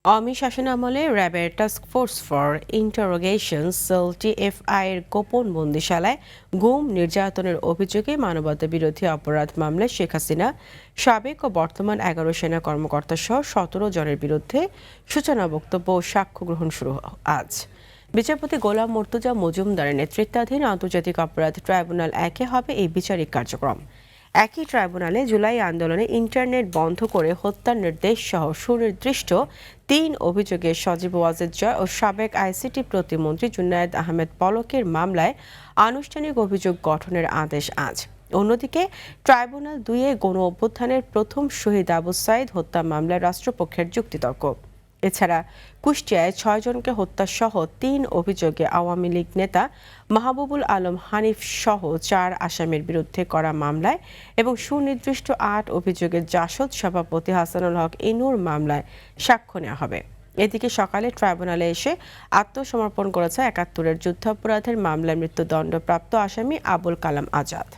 আওয়ামী শাসনামলে র্যাবের task force for interrogation sell TFI এর গোপন বন্দিশালায় গুম নির্যাতনের অভিযোগে মানবতা বিরোধী অপরাধ মামলায় শেখ হাসিনা সাবেক ও বর্তমান 11 সেনা কর্মকর্তা সহ 17 জনের বিরুদ্ধে সূচনা বক্তব্য ও সাক্ষ্য গ্রহণ শুরু আজ। বিচারপতি গোলাম মর্তুজা মজুমদারের নেতৃত্বাধীন আন্তর্জাতিক অপরাধ ট্রাইব্যুনাল 1-এ হবে এই বিচারিক কার্যক্রম। একই ট্রাইব্যুনালে জুলাই আন্দোলনে ইন্টারনেট বন্ধ করে হত্যার নির্দেশ সহ সুনির্দিষ্ট 3 অভিযোগে সজীব ওয়াজেদ জয় ও সাবেক আইসিটি প্রতিমন্ত্রী জুনায়েদ আহমেদ পলকের মামলায় আনুষ্ঠানিক অভিযোগ গঠনের আদেশ আজ। অন্যদিকে ট্রাইব্যুনাল 2-এ গণ অভ্যুত্থানের প্রথম শহীদ আবু সাইদ হত্যা মামলায় রাষ্ট্রপক্ষের যুক্তিতর্ক। এছাড়া কুষ্টিয়ায় 6 জনকে হত্যাসহ 3 অভিযোগে আওয়ামী লীগ নেতা মাহবুবুল আলম হানিফ সহ 4 আসামির বিরুদ্ধে করা মামলায় এবং সুনির্দিষ্ট 8 অভিযোগে জাসদ সভাপতি হাসানুল হক ইনুর মামলায় সাক্ষ্য নেওয়া হবে। এদিকে সকালে ট্রাইব্যুনালে এসে আত্মসমর্পণ করেছে 71-এর যুদ্ধাপরাধের মামলায় মৃত্যুদণ্ডপ্রাপ্ত আসামি আবুল কালাম আজাদ।